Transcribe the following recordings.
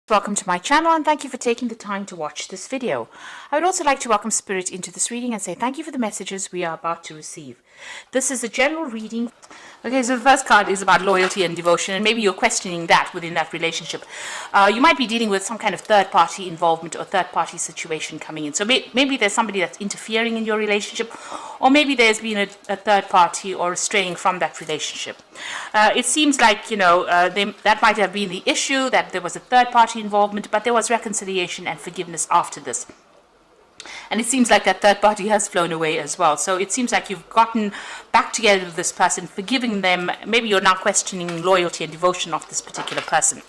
Welcome to my channel and thank you for taking the time to watch this video. I would also like to welcome Spirit into this reading and say thank you for the messages we are about to receive. This is a general reading. Okay, so the first card is about loyalty and devotion, and maybe you're questioning that within that relationship. You might be dealing with some kind of third-party involvement or third-party situation coming in. So maybe there's somebody that's interfering in your relationship, or maybe there's been a third party or straying from that relationship. It seems like, that might have been the issue, that there was a third-party involvement, but there was reconciliation and forgiveness after this. And it seems like that third party has flown away as well. So it seems like you've gotten back together with this person, forgiving them. Maybe you're now questioning loyalty and devotion of this particular person.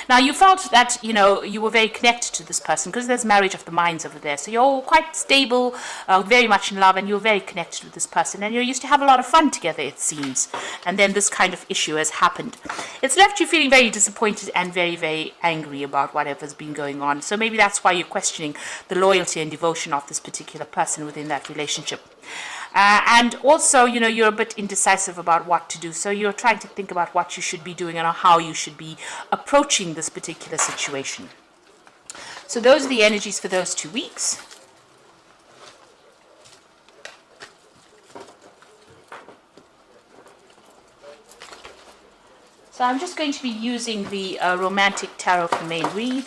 Now, you felt that, you were very connected to this person because there's marriage of the minds over there. So you're quite stable, very much in love, and you're very connected with this person. And you used to have a lot of fun together, it seems. And then this kind of issue has happened. It's left you feeling very disappointed and very, very angry about whatever's been going on. So maybe that's why you're questioning the loyalty and devotion of this particular person within that relationship. And also, you're a bit indecisive about what to do. So you're trying to think about what you should be doing and how you should be approaching this particular situation. So those are the energies for those 2 weeks. So I'm just going to be using the Romantic Tarot for main read.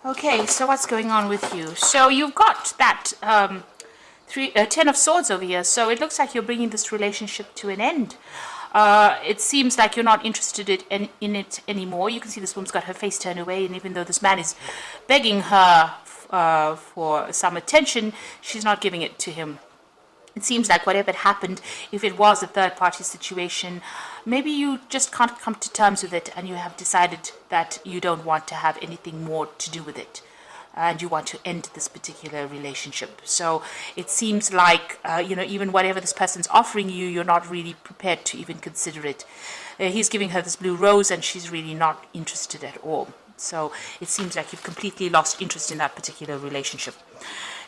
Okay, so what's going on with you? So you've got that 10 of Swords over here. So it looks like you're bringing this relationship to an end. It seems like you're not interested in it anymore. You can see this woman's got her face turned away, and even though this man is begging her for some attention, she's not giving it to him. It seems like whatever happened, if it was a third-party situation, maybe you just can't come to terms with it and you have decided that you don't want to have anything more to do with it. And you want to end this particular relationship. So it seems like, even whatever this person's offering you, you're not really prepared to even consider it. He's giving her this blue rose and she's really not interested at all. So it seems like you've completely lost interest in that particular relationship.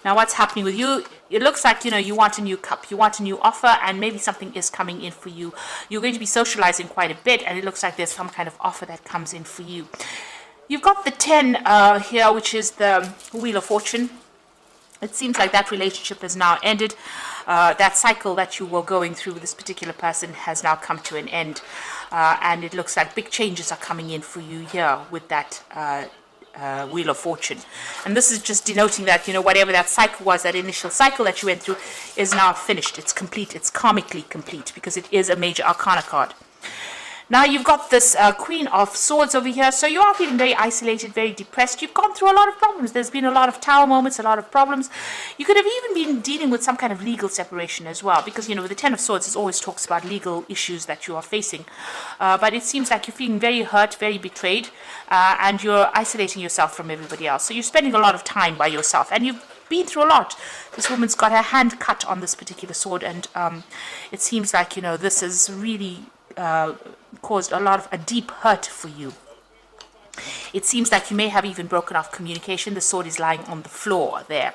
Now, what's happening with you? It looks like, you want a new cup, you want a new offer, and maybe something is coming in for you. You're going to be socializing quite a bit, and it looks like there's some kind of offer that comes in for you. You've got the 10 here, which is the Wheel of Fortune. It seems like that relationship has now ended. That cycle that you were going through with this particular person has now come to an end. And it looks like big changes are coming in for you here with that Wheel of Fortune. And this is just denoting that, whatever that cycle was, that initial cycle that you went through is now finished. It's complete. It's karmically complete because it is a major arcana card. Now you've got this Queen of Swords over here. So you are feeling very isolated, very depressed. You've gone through a lot of problems. There's been a lot of tower moments, a lot of problems. You could have even been dealing with some kind of legal separation as well. Because, with the 10 of Swords, it always talks about legal issues that you are facing. But it seems like you're feeling very hurt, very betrayed. And you're isolating yourself from everybody else. So you're spending a lot of time by yourself. And you've been through a lot. This woman's got her hand cut on this particular sword. And it seems like, this is really caused a deep hurt for you. It seems like you may have even broken off communication. The sword is lying on the floor there.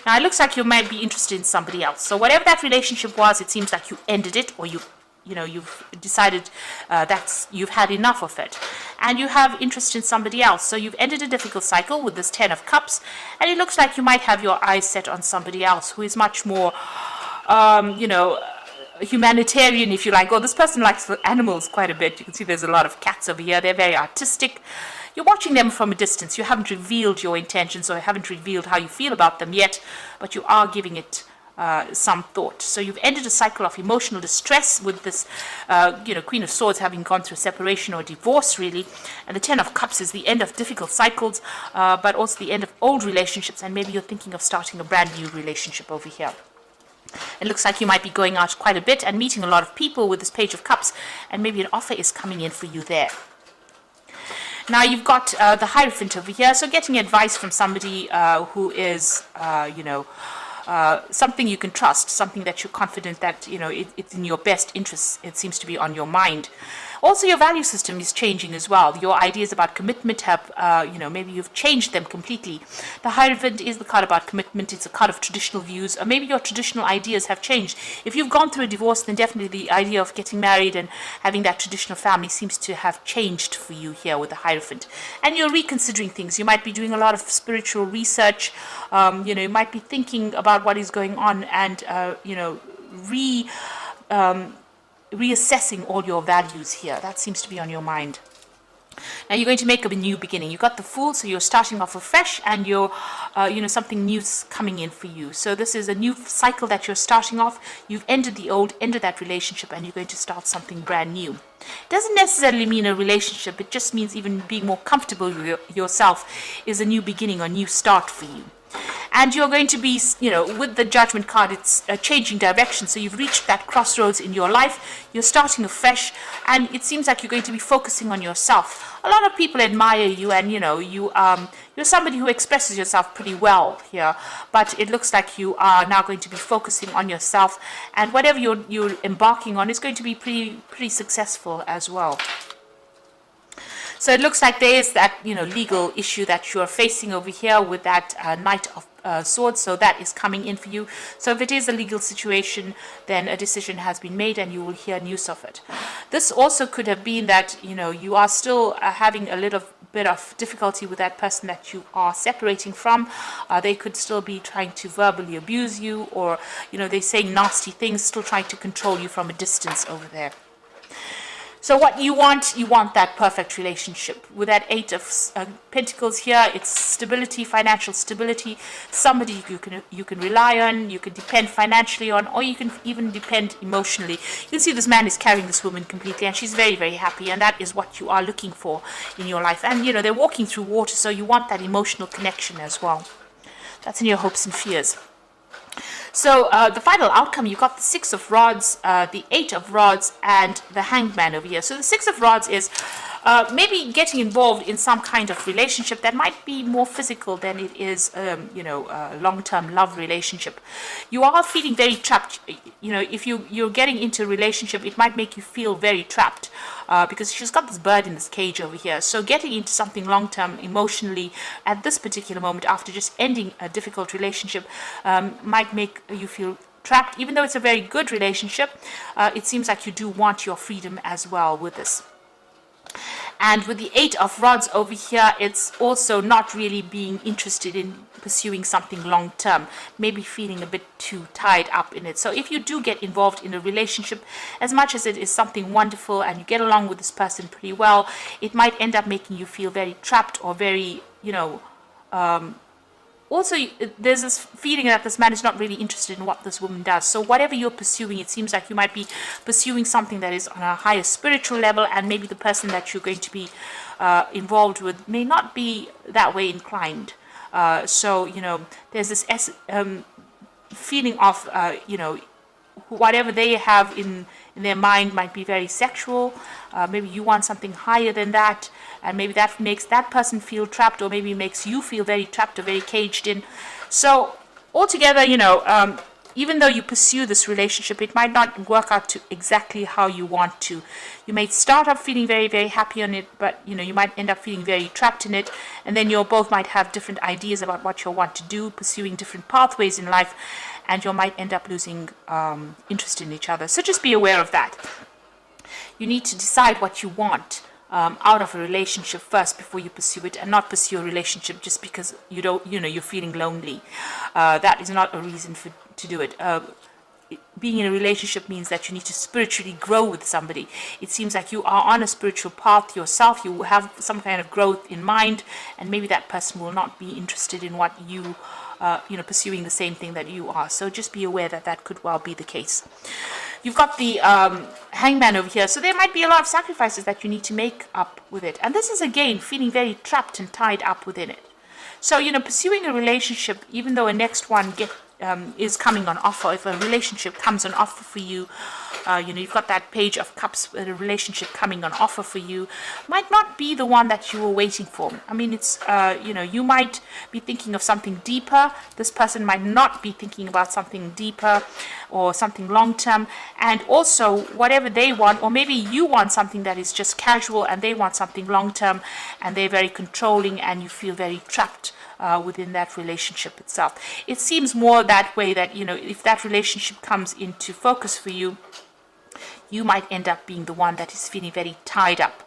Now it looks like you might be interested in somebody else. So whatever that relationship was, it seems like you ended it, or you've decided that you've had enough of it, and you have interest in somebody else. So you've ended a difficult cycle with this 10 of Cups, and it looks like you might have your eyes set on somebody else who is much more humanitarian, if you like. This person likes animals quite a bit. You can see there's a lot of cats over here. They're very artistic. You're watching them from a distance. You haven't revealed your intentions or haven't revealed how you feel about them yet, but you are giving it some thought. So you've ended a cycle of emotional distress with this, Queen of Swords having gone through separation or divorce, really. And the 10 of Cups is the end of difficult cycles, but also the end of old relationships. And maybe you're thinking of starting a brand new relationship over here. It looks like you might be going out quite a bit and meeting a lot of people with this Page of Cups, and maybe an offer is coming in for you there. Now you've got the Hierophant over here, so getting advice from somebody who is, something you can trust, something that you're confident that, it's in your best interests. It seems to be on your mind. Also, your value system is changing as well. Your ideas about commitment have, maybe you've changed them completely. The Hierophant is the card about commitment. It's a card of traditional views, or maybe your traditional ideas have changed. If you've gone through a divorce, then definitely the idea of getting married and having that traditional family seems to have changed for you here with the Hierophant. And you're reconsidering things. You might be doing a lot of spiritual research. You might be thinking about what is going on and, reassessing all your values here. That seems to be on your mind. Now you're going to make a new beginning. You've got the Fool, so you're starting off afresh, and you're, something new's coming in for you. So this is a new cycle that you're starting off. You've ended the old, ended that relationship, and you're going to start something brand new. It doesn't necessarily mean a relationship. It just means even being more comfortable with yourself is a new beginning or new start for you. And you're going to be, with the Judgment card, it's a changing direction. So you've reached that crossroads in your life. You're starting afresh, and it seems like you're going to be focusing on yourself. A lot of people admire you, and you're somebody who expresses yourself pretty well here. But it looks like you are now going to be focusing on yourself, and whatever you're embarking on is going to be pretty successful as well. So it looks like there is that, legal issue that you're facing over here with that Knight of Swords. So that is coming in for you. So if it is a legal situation, then a decision has been made and you will hear news of it. This also could have been that, you are still having a little bit of difficulty with that person that you are separating from. They could still be trying to verbally abuse you, or, they're saying nasty things, still trying to control you from a distance over there. So what you want that perfect relationship. With that Eight of Pentacles here, it's stability, financial stability, somebody you can rely on, you can depend financially on, or you can even depend emotionally. You can see this man is carrying this woman completely, and she's very, very happy, and that is what you are looking for in your life. And, they're walking through water, so you want that emotional connection as well. That's in your hopes and fears. So the final outcome, you got the Six of Rods, the Eight of Rods, and the Hanged Man over here. So the Six of Rods is maybe getting involved in some kind of relationship that might be more physical than it is, a long-term love relationship. You are feeling very trapped. If you're getting into a relationship, it might make you feel very trapped because she's got this bird in this cage over here. So getting into something long-term emotionally at this particular moment, after just ending a difficult relationship, might make you feel trapped. Even though it's a very good relationship, it seems like you do want your freedom as well with this. And with the Eight of Rods over here, it's also not really being interested in pursuing something long term, maybe feeling a bit too tied up in it. So if you do get involved in a relationship, as much as it is something wonderful and you get along with this person pretty well, it might end up making you feel very trapped or very, also, there's this feeling that this man is not really interested in what this woman does. So whatever you're pursuing, it seems like you might be pursuing something that is on a higher spiritual level, and maybe the person that you're going to be involved with may not be that way inclined. So, there's this feeling of, whatever they have in their mind might be very sexual. Maybe you want something higher than that, and maybe that makes that person feel trapped, or maybe makes you feel very trapped or very caged in. So altogether, even though you pursue this relationship, it might not work out to exactly how you want to. You may start up feeling very, very happy on it, but you might end up feeling very trapped in it, and then you both might have different ideas about what you want to do, pursuing different pathways in life, and you might end up losing interest in each other. So just be aware of that. You need to decide what you want out of a relationship first before you pursue it, and not pursue a relationship just because you're feeling lonely. That is not a reason to do it. Being in a relationship means that you need to spiritually grow with somebody. It seems like you are on a spiritual path yourself. You have some kind of growth in mind, and maybe that person will not be interested in what you pursuing the same thing that you are. So just be aware that that could well be the case. You've got the Hangman over here. So there might be a lot of sacrifices that you need to make up with it. And this is, again, feeling very trapped and tied up within it. So, pursuing a relationship, even though a next one is coming on offer, if a relationship comes on offer for you, you've got that Page of Cups, a relationship coming on offer for you, might not be the one that you were waiting for. I mean, it's, you might be thinking of something deeper. This person might not be thinking about something deeper or something long term. And also, whatever they want, or maybe you want something that is just casual and they want something long term, and they're very controlling and you feel very trapped within that relationship itself. It seems more that way, that if that relationship comes into focus for you, you might end up being the one that is feeling very tied up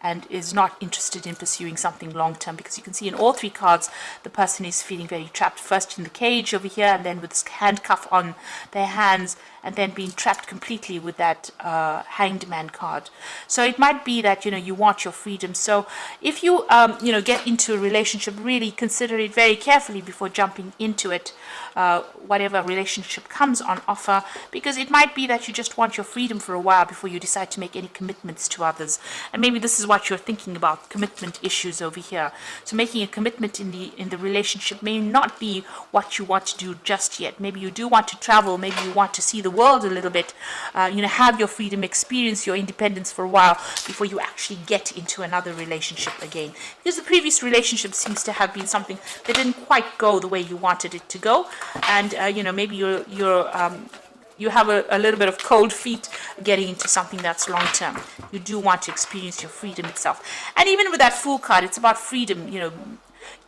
and is not interested in pursuing something long term, because you can see in all three cards the person is feeling very trapped, first in the cage over here, and then with this handcuff on their hands, and then being trapped completely with that Hanged Man card. So it might be that you want your freedom. So if you get into a relationship, really consider it very carefully before jumping into it, whatever relationship comes on offer, because it might be that you just want your freedom for a while before you decide to make any commitments to others. And maybe this is what you're thinking about, commitment issues over here. So making a commitment in the relationship may not be what you want to do just yet. Maybe you do want to travel, maybe you want to see the world a little bit, have your freedom, experience your independence for a while before you actually get into another relationship again. Because the previous relationship seems to have been something that didn't quite go the way you wanted it to go, and maybe you have a little bit of cold feet getting into something that's long term. You do want to experience your freedom itself. And even with that Fool card, it's about freedom,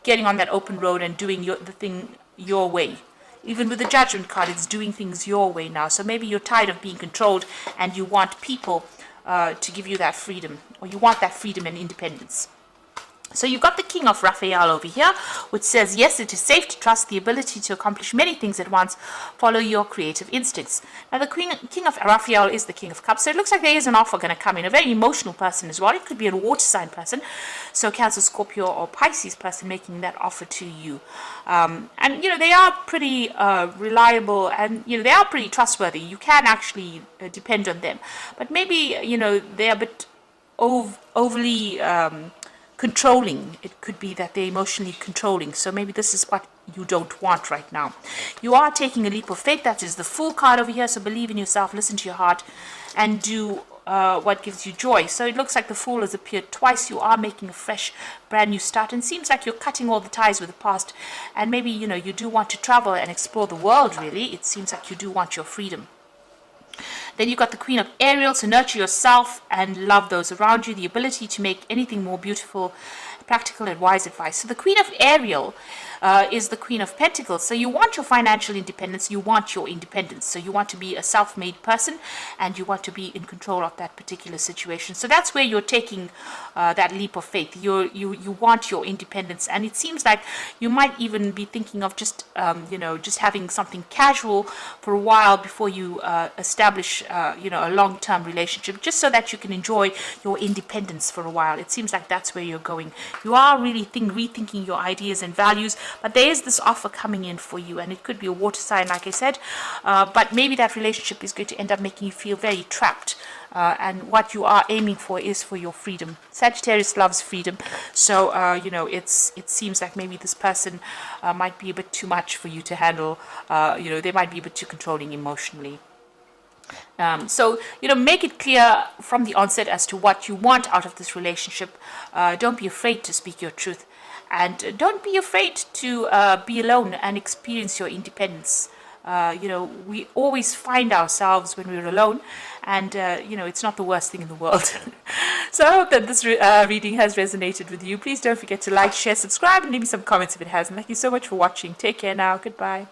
getting on that open road and doing the thing your way. Even with the Judgment card, it's doing things your way now. So maybe you're tired of being controlled and you want people to give you that freedom, or you want that freedom and independence. So you've got the King of Raphael over here, which says, yes, it is safe to trust the ability to accomplish many things at once. Follow your creative instincts. Now, the King of Raphael is the King of Cups, so it looks like there is an offer going to come in. A very emotional person as well. It could be a water sign person, so Cancer, Scorpio, or Pisces person making that offer to you. And, they are pretty reliable, and, they are pretty trustworthy. You can actually depend on them. But maybe, they're a bit overly controlling. It could be that they're emotionally controlling. So maybe this is what you don't want right now. You are taking a leap of faith. That is the Fool card over here. So believe in yourself, listen to your heart, and do what gives you joy. So it looks like the Fool has appeared twice. You are making a fresh, brand new start, and it seems like you're cutting all the ties with the past. And maybe, you do want to travel and explore the world, really. It seems like you do want your freedom. Then you've got the Queen of Ariel, to nurture yourself and love those around you, the ability to make anything more beautiful, practical and wise advice. So the Queen of Ariel is the Queen of Pentacles. So you want your financial independence, you want your independence. So you want to be a self-made person, and you want to be in control of that particular situation. So that's where you're taking that leap of faith. You want your independence, and it seems like you might even be thinking of just having something casual for a while before you establish a long-term relationship, just so that you can enjoy your independence for a while. It seems like that's where you're going. You are really rethinking your ideas and values, but there is this offer coming in for you, and it could be a water sign, like I said, but maybe that relationship is going to end up making you feel very trapped, and what you are aiming for is for your freedom. Sagittarius loves freedom, so it seems like maybe this person might be a bit too much for you to handle. They might be a bit too controlling emotionally. So make it clear from the onset as to what you want out of this relationship. Don't be afraid to speak your truth, and don't be afraid to be alone and experience your independence. We always find ourselves when we're alone, and it's not the worst thing in the world. So I hope that this reading has resonated with you. Please don't forget to like, share, subscribe, and leave me some comments if it hasn't. Thank you so much for watching. Take care now. Goodbye.